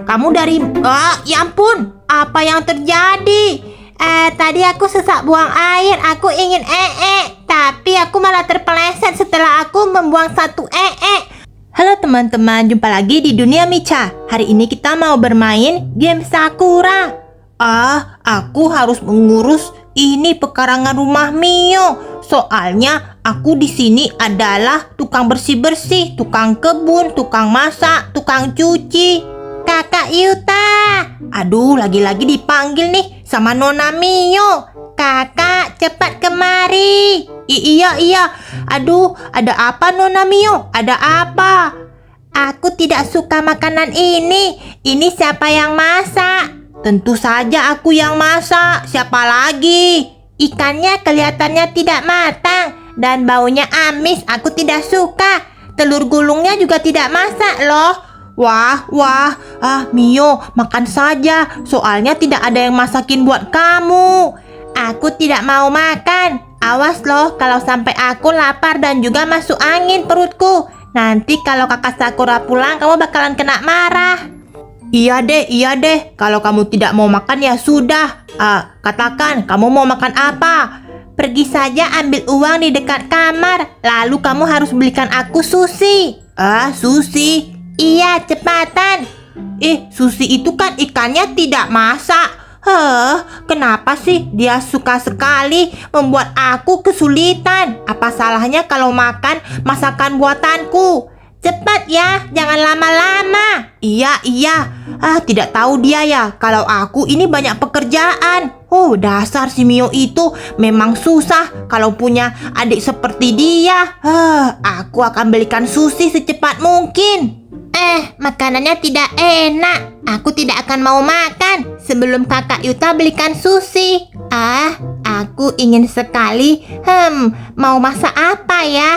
Kamu dari... ya ampun, apa yang terjadi? Tadi aku sesak buang air, aku ingin tapi aku malah terpeleset setelah aku membuang satu Halo teman-teman, jumpa lagi di Dunia Micha. Hari ini kita mau bermain game Sakura. Aku harus mengurus ini pekarangan rumah Mio. Soalnya aku di sini adalah tukang bersih-bersih, tukang kebun, tukang masak, tukang cuci. Kakak Yuta. Aduh, lagi-lagi dipanggil nih sama Nona Mio. Kakak, cepat kemari. Iya. Aduh, ada apa Nona Mio? Ada apa? Aku tidak suka makanan ini. Ini siapa yang masak? Tentu saja aku yang masak. Siapa lagi? Ikannya kelihatannya tidak matang dan baunya amis. Aku tidak suka. Telur gulungnya juga tidak masak loh. Wah, Mio, makan saja. Soalnya tidak ada yang masakin buat kamu. Aku tidak mau makan. Awas loh, kalau sampai aku lapar dan juga masuk angin perutku. Nanti kalau kakak Sakura pulang, kamu bakalan kena marah. Iya deh. Kalau kamu tidak mau makan ya sudah. Katakan, kamu mau makan apa? Pergi saja ambil uang di dekat kamar. Lalu kamu harus belikan aku sushi. Sushi? Iya, cepatan. Sushi itu kan ikannya tidak masak. Kenapa sih dia suka sekali membuat aku kesulitan? Apa salahnya kalau makan masakan buatanku? Cepat ya, jangan lama-lama. Iya. Tidak tahu dia ya kalau aku ini banyak pekerjaan. Dasar si Mio itu memang susah kalau punya adik seperti dia. Aku akan belikan sushi secepat mungkin. Makanannya tidak enak. Aku tidak akan mau makan sebelum kakak Yuta belikan sushi. Aku ingin sekali. Mau masak apa ya?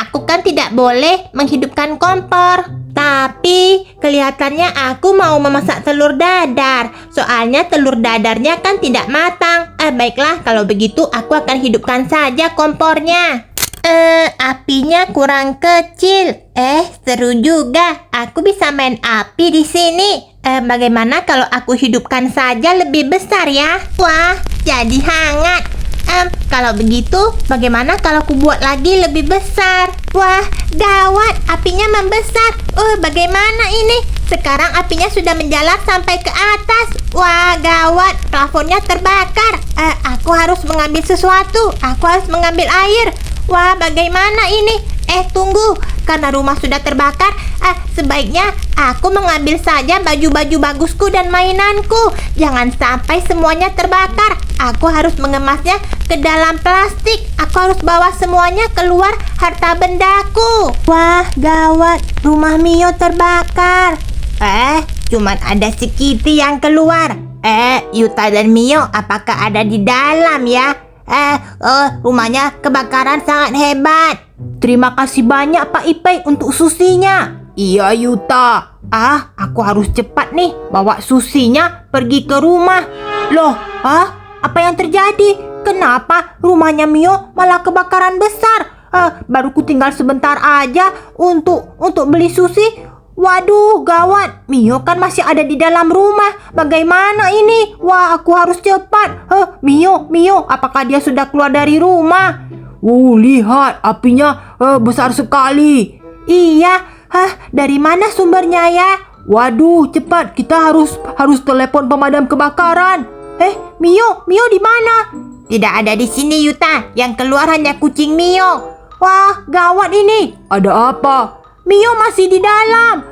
Aku kan tidak boleh menghidupkan kompor. Tapi kelihatannya aku mau memasak telur dadar. Soalnya telur dadarnya kan tidak matang. Baiklah, kalau begitu aku akan hidupkan saja kompornya. Apinya kurang kecil. Seru juga. Aku bisa main api di sini. Bagaimana kalau aku hidupkan saja lebih besar ya? Wah, jadi hangat. Kalau begitu, bagaimana kalau aku buat lagi lebih besar? Wah, gawat, apinya membesar. Bagaimana ini? Sekarang apinya sudah menjalar sampai ke atas. Wah, gawat, plafonnya terbakar. Aku harus mengambil sesuatu. Aku harus mengambil air. Wah, bagaimana ini? Tunggu, karena rumah sudah terbakar, sebaiknya aku mengambil saja baju-baju bagusku dan mainanku. Jangan sampai semuanya terbakar. Aku harus mengemasnya ke dalam plastik. Aku harus bawa semuanya keluar harta bendaku. Wah, gawat, rumah Mio terbakar. Cuman ada si Kitty yang keluar. Yuta dan Mio, apakah ada di dalam ya? Rumahnya kebakaran sangat hebat. Terima kasih banyak Pak Ipei untuk susinya. Iya Yuta. Aku harus cepat nih bawa susinya pergi ke rumah. Loh, apa yang terjadi? Kenapa rumahnya Mio malah kebakaran besar? Baru ku tinggal sebentar aja untuk beli susi. Waduh, gawat. Mio kan masih ada di dalam rumah. Bagaimana ini? Wah, aku harus cepat. Mio, apakah dia sudah keluar dari rumah? Lihat, apinya besar sekali. Iya, dari mana sumbernya ya? Waduh, cepat, kita harus telepon pemadam kebakaran. Mio di mana? Tidak ada di sini Yuta. Yang keluar hanya kucing Mio. Wah, gawat ini. Ada apa? Mio masih di dalam.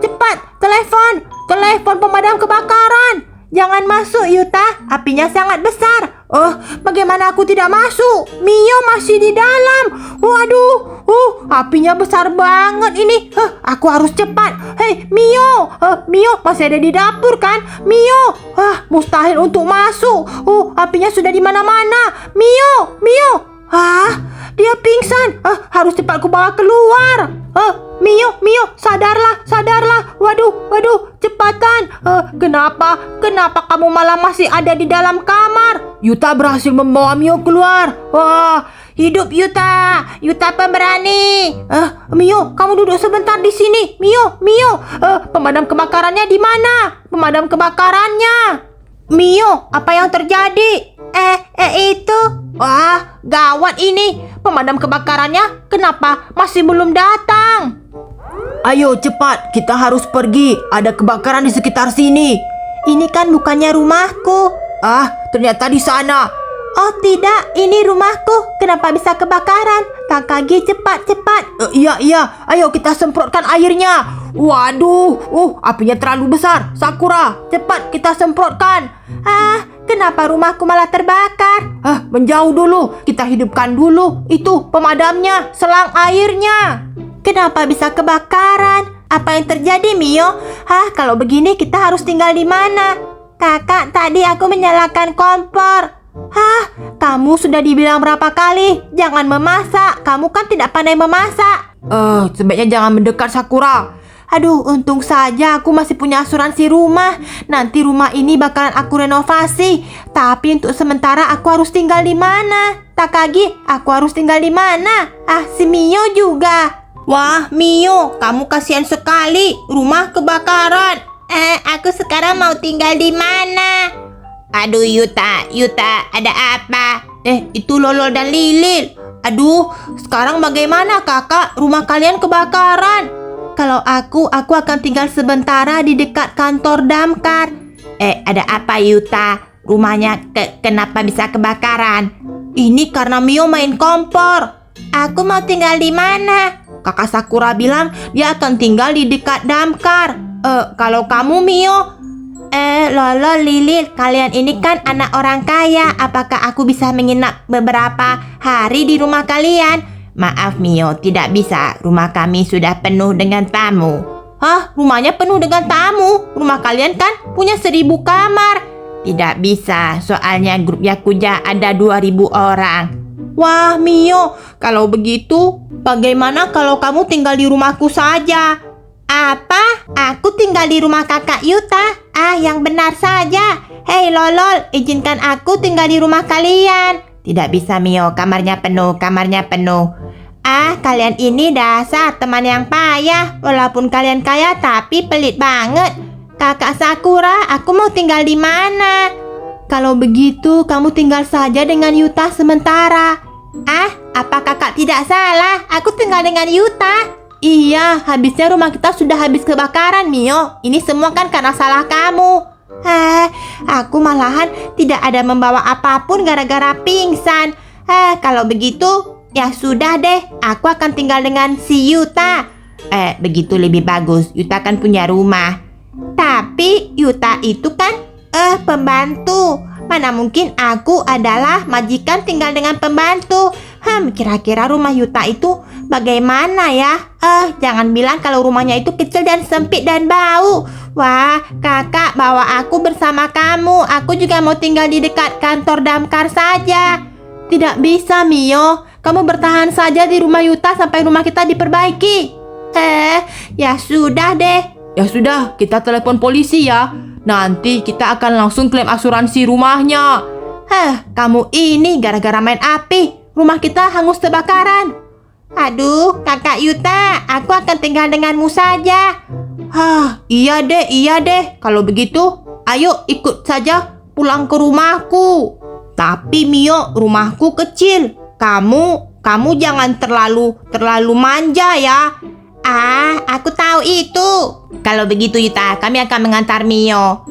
Cepat, telepon pemadam kebakaran. Jangan masuk Yuta, apinya sangat besar. Bagaimana aku tidak masuk? Mio masih di dalam. Waduh, apinya besar banget ini. Aku harus cepat. Hei, Mio masih ada di dapur kan? Mio, mustahil untuk masuk. Apinya sudah di mana-mana. Mio. Dia pingsan. Harus cepat ku bawa keluar. Mio, sadarlah. Waduh, cepatan. Kenapa kamu malah masih ada di dalam kamar? Yuta berhasil membawa Mio keluar. Wah, hidup Yuta pemberani. Mio, kamu duduk sebentar di sini. Mio, pemadam kebakarannya di mana? Pemadam kebakarannya. Mio, apa yang terjadi? Itu. Wah, gawat ini. Pemadam kebakarannya kenapa masih belum datang? Ayo cepat, kita harus pergi. Ada kebakaran di sekitar sini. Ini kan bukannya rumahku. Ternyata di sana. Oh tidak, ini rumahku. Kenapa bisa kebakaran? Takagi, cepat. Iya, ayo kita semprotkan airnya. Waduh, apinya terlalu besar. Sakura, cepat kita semprotkan. Kenapa rumahku malah terbakar? Menjauh dulu. Kita hidupkan dulu itu pemadamnya, selang airnya. Kenapa bisa kebakaran? Apa yang terjadi, Mio? Kalau begini kita harus tinggal di mana? Kakak, tadi aku menyalakan kompor. Kamu sudah dibilang berapa kali jangan memasak. Kamu kan tidak pandai memasak. Sebaiknya jangan mendekat, Sakura. Aduh, untung saja aku masih punya asuransi rumah. Nanti rumah ini bakalan aku renovasi. Tapi untuk sementara aku harus tinggal di mana? Takagi, aku harus tinggal di mana? Si Mio juga. Wah, Mio, kamu kasihan sekali. Rumah kebakaran. Aku sekarang mau tinggal di mana? Aduh, Yuta, ada apa? Itu Lolol dan Lilil. Aduh, sekarang bagaimana kakak? Rumah kalian kebakaran. Kalau aku akan tinggal sementara di dekat kantor damkar. Ada apa, Yuta? Rumahnya kenapa bisa kebakaran? Ini karena Mio main kompor. Aku mau tinggal di mana? Kakak Sakura bilang dia akan tinggal di dekat damkar. Kalau kamu, Mio? Lolo, Lilil, kalian ini kan anak orang kaya. Apakah aku bisa menginap beberapa hari di rumah kalian? Maaf, Mio, tidak bisa. Rumah kami sudah penuh dengan tamu. Rumahnya penuh dengan tamu? Rumah kalian kan punya 1000 kamar. Tidak bisa, soalnya grup Yakuza ada 2000 orang. Wah, Mio, kalau begitu bagaimana kalau kamu tinggal di rumahku saja? Apa? Aku tinggal di rumah kakak Yuta? Yang benar saja. Hei Lolol, izinkan aku tinggal di rumah kalian. Tidak bisa, Mio, kamarnya penuh. Kalian ini dasar teman yang payah. Walaupun kalian kaya tapi pelit banget. Kakak Sakura, aku mau tinggal di mana? Kalau begitu, kamu tinggal saja dengan Yuta sementara. Apa kakak tidak salah? Aku tinggal dengan Yuta. Iya, habisnya rumah kita sudah habis kebakaran, Mio. Ini semua kan karena salah kamu. Aku malahan tidak ada membawa apapun gara-gara pingsan. Kalau begitu, ya sudah deh. Aku akan tinggal dengan si Yuta. Begitu lebih bagus. Yuta kan punya rumah. Tapi Yuta itu kan pembantu. Mana mungkin aku adalah majikan tinggal dengan pembantu. Kira-kira rumah Yuta itu bagaimana ya? Jangan bilang kalau rumahnya itu kecil dan sempit dan bau. Wah, kakak bawa aku bersama kamu. Aku juga mau tinggal di dekat kantor damkar saja. Tidak bisa, Mio. Kamu bertahan saja di rumah Yuta sampai rumah kita diperbaiki. Ya sudah deh. Ya sudah, kita telepon polisi ya. Nanti kita akan langsung klaim asuransi rumahnya. Kamu ini gara-gara main api. Rumah kita hangus terbakaran. Aduh, kakak Yuta, aku akan tinggal denganmu saja. Iya deh. Kalau begitu, ayo ikut saja pulang ke rumahku. Tapi Mio, rumahku kecil. Kamu jangan terlalu manja ya. Aku tahu itu. Kalau begitu Yuta, kami akan mengantar Mio.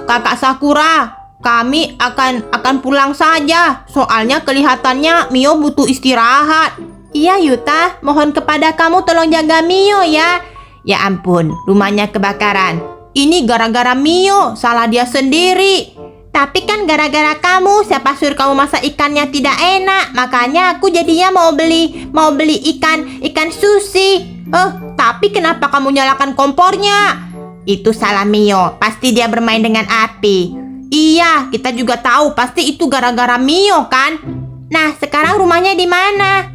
Kakak Sakura, kami akan pulang saja. Soalnya kelihatannya Mio butuh istirahat. Iya Yuta, mohon kepada kamu tolong jaga Mio ya. Ya ampun, rumahnya kebakaran. Ini gara-gara Mio, salah dia sendiri. Tapi kan gara-gara kamu, siapa suruh kamu masak ikannya tidak enak. Makanya aku jadinya mau beli ikan sushi. Tapi kenapa kamu nyalakan kompornya? Itu salah Mio, pasti dia bermain dengan api. Iya, kita juga tahu pasti itu gara-gara Mio kan. Nah, sekarang rumahnya di mana?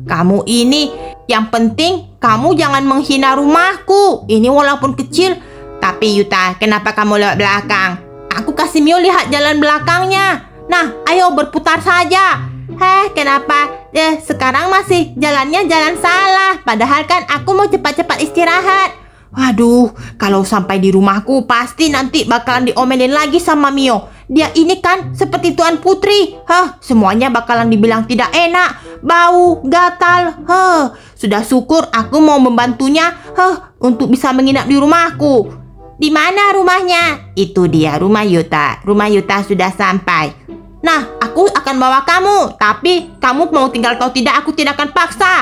Kamu ini Yang penting kamu jangan menghina rumahku. Ini walaupun kecil. Tapi Yuta, kenapa kamu lewat belakang? Aku kasih Mio lihat jalan belakangnya. Nah, ayo berputar saja. Kenapa? Sekarang masih jalannya jalan salah. Padahal kan aku mau cepat-cepat istirahat. Waduh, kalau sampai di rumahku pasti nanti bakalan diomelin lagi sama Mio. Dia ini kan seperti Tuan Putri. Semuanya bakalan dibilang tidak enak, bau, gatal. Sudah syukur aku mau membantunya untuk bisa menginap di rumahku. Di mana rumahnya? Itu dia rumah Yuta. Rumah Yuta sudah sampai. Nah, aku akan bawa kamu. Tapi kamu mau tinggal atau tidak, aku tidak akan paksa.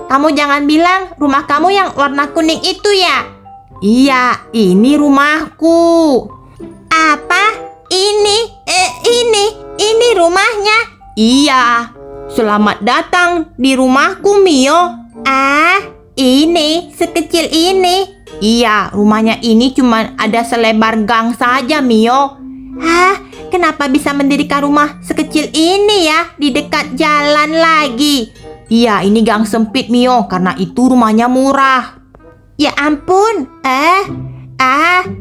Kamu jangan bilang rumah kamu yang warna kuning itu ya? Iya, ini rumahku. Apa? Ini rumahnya? Iya. Selamat datang di rumahku, Mio. Ini sekecil ini. Iya, rumahnya ini cuma ada selebar gang saja, Mio. Kenapa bisa mendirikan rumah sekecil ini ya? Di dekat jalan lagi. Iya, ini gang sempit, Mio. Karena itu rumahnya murah. Ya ampun.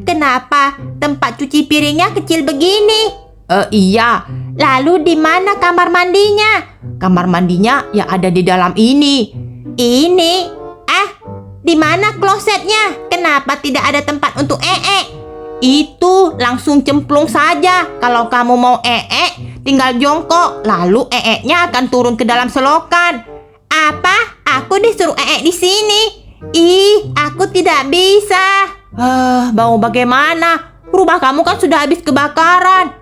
Kenapa tempat cuci piringnya kecil begini? Iya. Lalu di mana kamar mandinya? Kamar mandinya ya ada di dalam ini. Ini? Di mana klosetnya? Kenapa tidak ada tempat untuk Itu langsung cemplung saja. Kalau kamu mau tinggal jongkok. Lalu nya akan turun ke dalam selokan. Apa? Aku disuruh di sini? Aku tidak bisa. Mau bagaimana? Rumah kamu kan sudah habis kebakaran.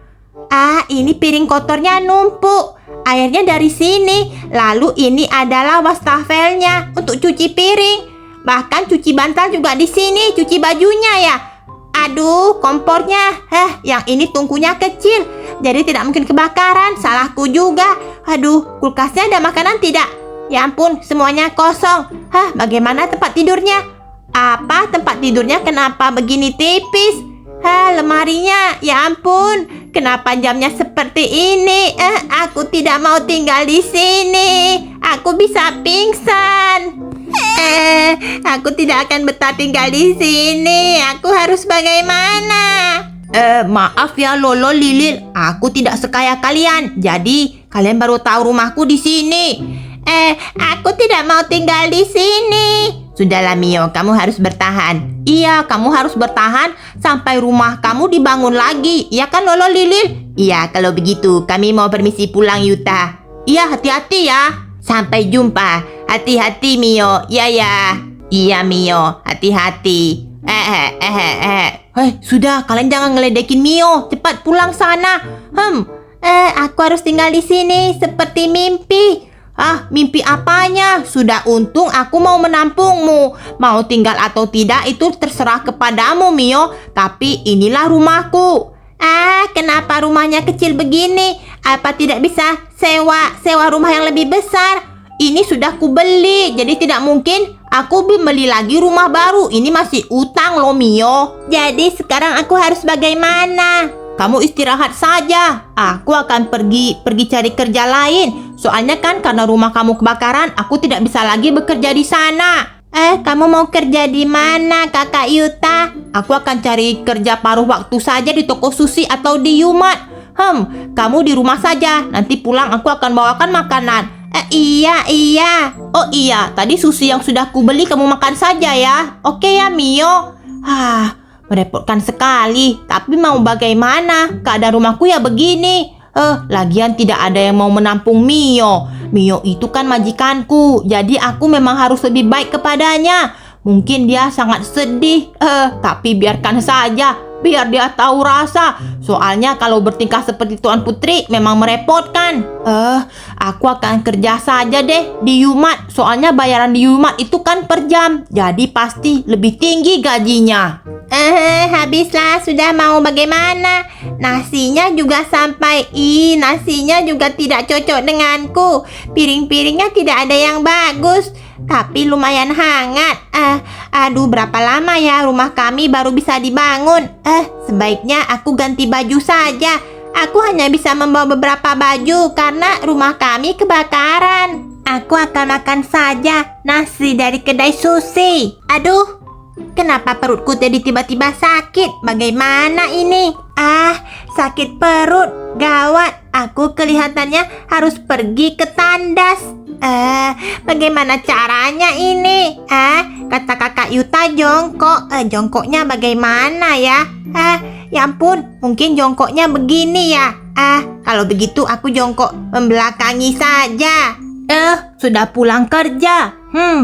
Ini piring kotornya numpuk. Airnya dari sini. Lalu ini adalah wastafelnya untuk cuci piring. Bahkan cuci bantal juga di sini. Cuci bajunya ya. Aduh, kompornya. Yang ini tungkunya kecil. Jadi tidak mungkin kebakaran. Salahku juga. Aduh, kulkasnya ada makanan tidak? Ya ampun, semuanya kosong. Bagaimana tempat tidurnya? Apa tempat tidurnya kenapa begini tipis? Lemarinya, ya ampun, kenapa jamnya seperti ini? Aku tidak mau tinggal di sini. Aku bisa pingsan. Aku tidak akan betah tinggal di sini. Aku harus bagaimana? Maaf ya Lolo Lilil, aku tidak sekaya kalian. Jadi kalian baru tahu rumahku di sini. Aku tidak mau tinggal di sini. Sudahlah Mio, kamu harus bertahan. Iya, kamu harus bertahan sampai rumah kamu dibangun lagi. Iya kan Lolo Lilil? Iya, kalau begitu kami mau permisi pulang Yuta. Iya, hati-hati ya. Sampai jumpa. Hati-hati Mio. Ya. Iya Mio, hati-hati. Sudah, kalian jangan ngeledekin Mio. Cepat pulang sana. Aku harus tinggal di sini seperti mimpi. Mimpi apanya? Sudah untung aku mau menampungmu. Mau tinggal atau tidak itu terserah kepadamu Mio. Tapi inilah rumahku. Kenapa rumahnya kecil begini? Apa tidak bisa sewa rumah yang lebih besar? Ini sudah kubeli, jadi tidak mungkin aku beli lagi rumah baru. Ini masih utang loh Mio. Jadi sekarang aku harus bagaimana? Kamu istirahat saja. Aku akan pergi cari kerja lain. Soalnya kan karena rumah kamu kebakaran, aku tidak bisa lagi bekerja di sana. Kamu mau kerja di mana, Kakak Yuta? Aku akan cari kerja paruh waktu saja di toko sushi atau di Yumat. Kamu di rumah saja. Nanti pulang aku akan bawakan makanan. Iya. Oh iya, tadi sushi yang sudah kubeli kamu makan saja ya. Oke ya, Mio. Merepotkan sekali. Tapi mau bagaimana? Keadaan rumahku ya begini. Lagian tidak ada yang mau menampung Mio. Mio itu kan majikanku. Jadi aku memang harus lebih baik kepadanya. Mungkin dia sangat sedih. Tapi biarkan saja. Biar dia tahu rasa. Soalnya kalau bertingkah seperti Tuan Putri memang merepotkan. Aku akan kerja saja deh di Yumat. Soalnya bayaran di Yumat itu kan per jam. Jadi pasti lebih tinggi gajinya. Habislah, sudah mau bagaimana? Nasinya juga sampai. Nasinya juga tidak cocok denganku. Piring-piringnya tidak ada yang bagus. Tapi lumayan hangat. Aduh, berapa lama ya rumah kami baru bisa dibangun? Sebaiknya aku ganti baju saja. Aku hanya bisa membawa beberapa baju karena rumah kami kebakaran. Aku akan makan saja nasi dari kedai sushi. Aduh, kenapa perutku jadi tiba-tiba sakit? Bagaimana ini? Sakit perut. Gawat, aku kelihatannya harus pergi ke tandas. Bagaimana caranya ini? Kata kakak Yuta jongkok. Jongkoknya bagaimana ya? Ya ampun, mungkin jongkoknya begini ya. Kalau begitu aku jongkok membelakangi saja. Sudah pulang kerja.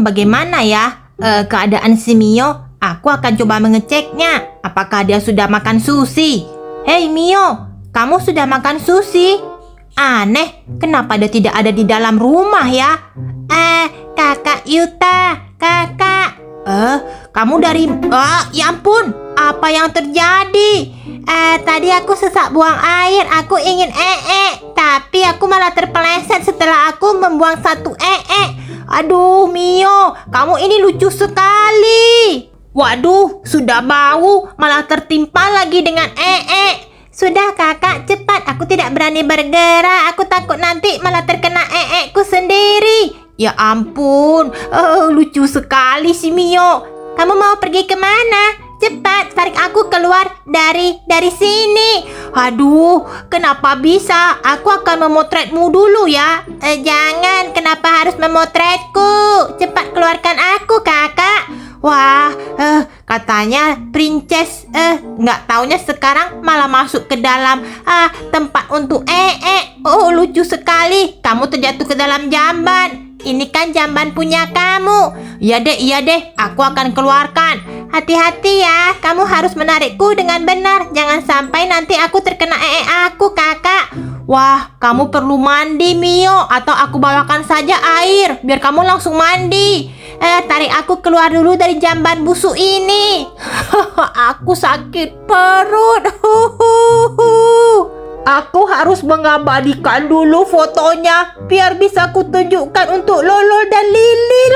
Bagaimana ya keadaan si Mio? Aku akan coba mengeceknya. Apakah dia sudah makan sushi? Hei Mio, kamu sudah makan sushi? Aneh, kenapa dia tidak ada di dalam rumah ya? Kakak Yuta, kakak. Kamu dari... ya ampun, apa yang terjadi? Tadi aku sesak buang air, aku ingin tapi aku malah terpeleset setelah aku membuang satu Aduh Mio, kamu ini lucu sekali. Waduh, sudah bau, malah tertimpa lagi dengan Sudah kakak, cepat, aku tidak berani bergerak. Aku takut nanti malah terkena ku sendiri. Ya ampun, lucu sekali si Mio. Kamu mau pergi kemana? Cepat, tarik aku keluar dari sini. Aduh, kenapa bisa? Aku akan memotretmu dulu ya. Jangan, kenapa harus memotretku? Cepat keluarkan aku, kakak. Wah, katanya princess, nggak taunya sekarang malah masuk ke dalam tempat untuk Oh, lucu sekali. Kamu terjatuh ke dalam jamban. Ini kan jamban punya kamu. Iya deh, aku akan keluarkan. Hati-hati ya, kamu harus menarikku dengan benar. Jangan sampai nanti aku terkena aku, kakak. Wah, kamu perlu mandi, Mio. Atau aku bawakan saja air, biar kamu langsung mandi. Tarik aku keluar dulu dari jamban busuk ini. Aku sakit perut. Aku harus mengabadikan dulu fotonya biar bisa kutunjukkan untuk Lolo dan Lilin.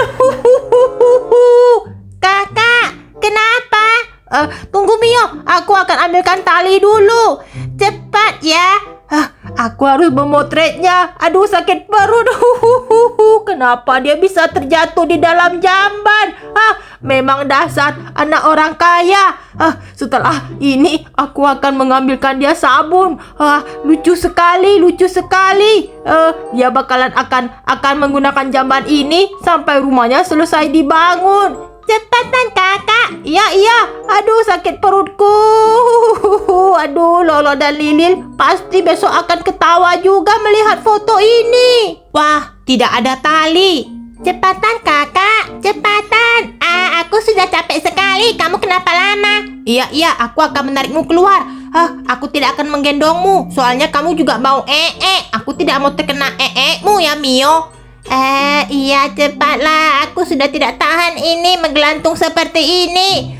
Kakak, kenapa? Tunggu Mio, aku akan ambilkan tali dulu. Cepat ya. Aku harus memotretnya. Aduh, sakit perut. Kenapa dia bisa terjatuh di dalam jamban? Memang dasar anak orang kaya. Setelah ini aku akan mengambilkan dia sabun. Lucu sekali. Dia bakalan akan menggunakan jamban ini sampai rumahnya selesai dibangun. Cepatan kakak. Iya. Aduh, sakit perutku. Aduh, Lolo dan Lilin pasti besok akan ketawa juga melihat foto ini. Wah, tidak ada tali. Cepatan kakak, cepatan. Aku sudah capek sekali. Kamu kenapa lama? Iya, aku akan menarikmu keluar. Aku tidak akan menggendongmu. Soalnya kamu juga bau Aku tidak mau terkena mu ya Mio. Iya, cepatlah. Aku sudah tidak tahan ini menggelantung seperti ini.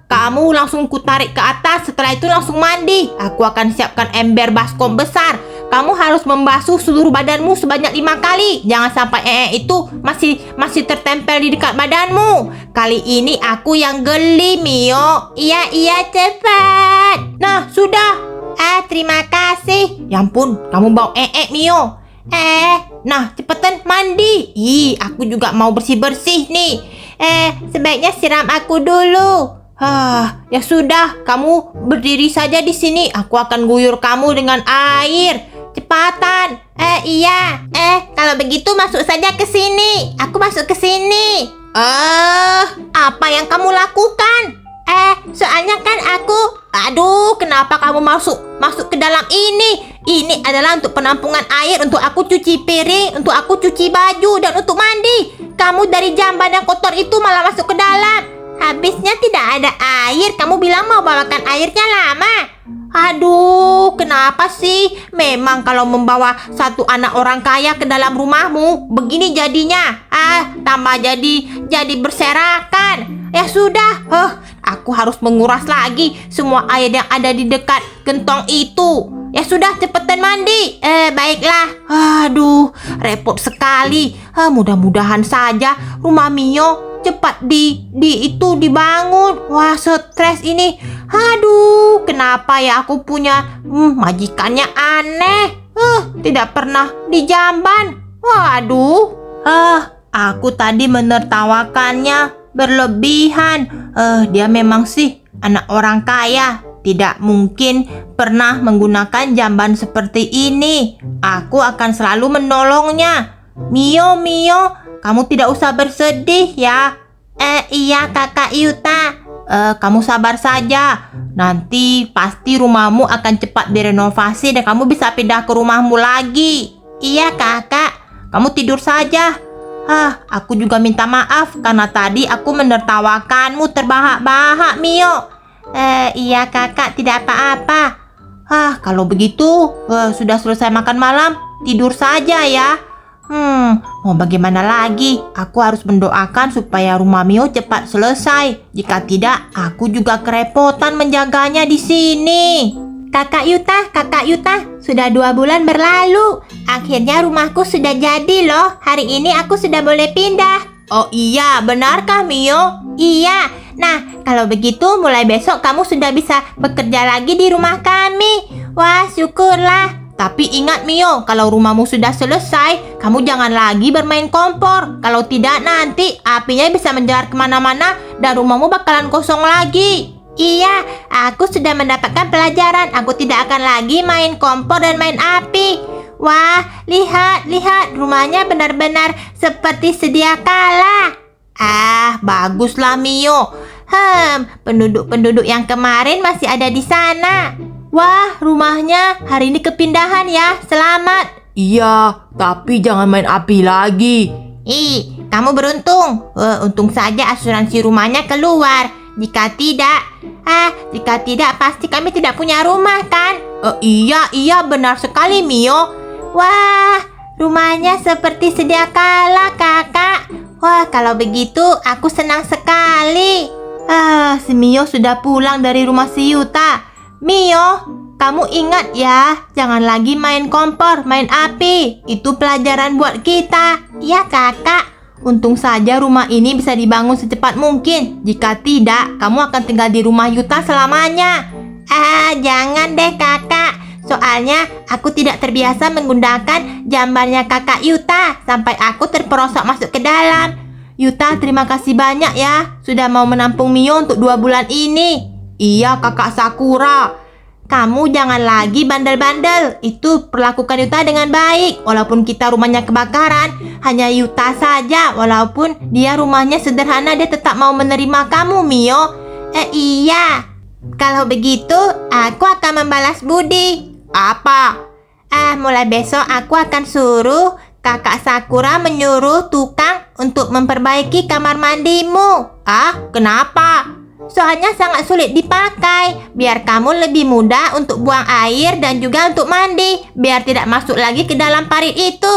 Kamu langsung kutarik ke atas. Setelah itu langsung mandi. Aku akan siapkan ember baskom besar. Kamu harus membasuh seluruh badanmu sebanyak 5 kali. Jangan sampai itu masih tertempel di dekat badanmu. Kali ini aku yang geli, Mio. Iya, cepat. Nah, sudah. Terima kasih. Ya ampun, kamu bau Mio. Nah, cepetan mandi. Aku juga mau bersih-bersih nih. Sebaiknya siram aku dulu. Ya sudah, kamu berdiri saja di sini. Aku akan guyur kamu dengan air. Cepatan. Iya. Kalau begitu masuk saja ke sini. Aku masuk ke sini. Apa yang kamu lakukan? Soalnya kan aku... Aduh, kenapa kamu masuk ke dalam ini? Ini adalah untuk penampungan air, untuk aku cuci piring, untuk aku cuci baju, dan untuk mandi. Kamu dari jamban yang kotor itu malah masuk ke dalam. Habisnya tidak ada air. Kamu bilang mau bawakan airnya lama. Aduh, kenapa sih? Memang kalau membawa satu anak orang kaya ke dalam rumahmu, begini jadinya. Tambah jadi berserakan. Ya sudah, aku harus menguras lagi semua air yang ada di dekat gentong itu. Ya sudah, cepetan mandi. Baiklah. Aduh, repot sekali. Mudah-mudahan saja rumah Mio cepat dibangun. Wah, stres ini. Aduh, kenapa ya aku punya majikannya aneh. Tidak pernah di jamban. Waduh. Aku tadi menertawakannya berlebihan. Dia memang sih anak orang kaya. Tidak mungkin pernah menggunakan jamban seperti ini. Aku akan selalu menolongnya. Mio, kamu tidak usah bersedih ya. Iya Kakak Yuta. Kamu sabar saja. Nanti pasti rumahmu akan cepat direnovasi dan kamu bisa pindah ke rumahmu lagi. Iya kakak, kamu tidur saja. Aku juga minta maaf karena tadi aku menertawakanmu terbahak-bahak, Mio. Iya kakak, tidak apa-apa. Kalau begitu, sudah selesai makan malam, tidur saja ya. Mau bagaimana lagi? Aku harus mendoakan supaya rumah Mio cepat selesai. Jika tidak, aku juga kerepotan menjaganya di sini. Kakak Yuta, sudah 2 bulan berlalu. Akhirnya rumahku sudah jadi loh. Hari ini aku sudah boleh pindah. Oh iya, benarkah Mio? Iya. Nah, kalau begitu mulai besok kamu sudah bisa bekerja lagi di rumah kami. Wah, syukurlah. Tapi ingat Mio, kalau rumahmu sudah selesai, kamu jangan lagi bermain kompor. Kalau tidak nanti apinya bisa menjalar kemana-mana dan rumahmu bakalan kosong lagi. Iya, aku sudah mendapatkan pelajaran. Aku tidak akan lagi main kompor dan main api. Wah, lihat, rumahnya benar-benar seperti sedia kala. Baguslah Mio. Penduduk-penduduk yang kemarin masih ada di sana. Wah, rumahnya hari ini kepindahan ya. Selamat. Iya, tapi jangan main api lagi. Kamu beruntung. Untung saja asuransi rumahnya keluar. Jika tidak pasti kami tidak punya rumah kan? Iya, benar sekali Mio. Wah, rumahnya seperti sedia kala kakak. Wah, kalau begitu aku senang sekali. Si Mio sudah pulang dari rumah si Yuta. Mio, kamu ingat ya, jangan lagi main kompor, main api. Itu pelajaran buat kita. Iya kakak. Untung saja rumah ini bisa dibangun secepat mungkin. Jika tidak, kamu akan tinggal di rumah Yuta selamanya. Jangan deh kakak. Soalnya aku tidak terbiasa menggunakan jambannya kakak Yuta sampai aku terperosok masuk ke dalam. Yuta, terima kasih banyak ya sudah mau menampung Mio untuk 2 bulan ini. Iya kakak Sakura. Kamu jangan lagi bandel-bandel. Itu perlakukan Yuta dengan baik. Walaupun kita rumahnya kebakaran, hanya Yuta saja. Walaupun dia rumahnya sederhana, dia tetap mau menerima kamu Mio. Iya. Kalau begitu aku akan membalas budi. Apa? Mulai besok aku akan suruh kakak Sakura menyuruh tukang untuk memperbaiki kamar mandimu. Kenapa? Soalnya sangat sulit dipakai. Biar kamu lebih mudah untuk buang air dan juga untuk mandi. Biar tidak masuk lagi ke dalam parit itu.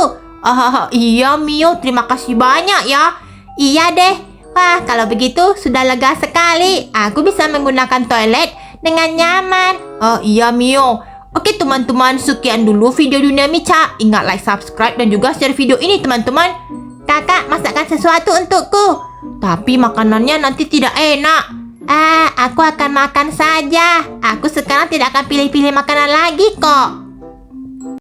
Iya Mio, terima kasih banyak ya. Iya deh. Wah, kalau begitu sudah lega sekali. Aku bisa menggunakan toilet dengan nyaman. Iya Mio. Oke teman-teman, sekian dulu video Dunia Mica. Ingat like, subscribe dan juga share video ini teman-teman. Kakak, masakkan sesuatu untukku. Tapi makanannya nanti tidak enak. Aku akan makan saja. Aku sekarang tidak akan pilih-pilih makanan lagi kok.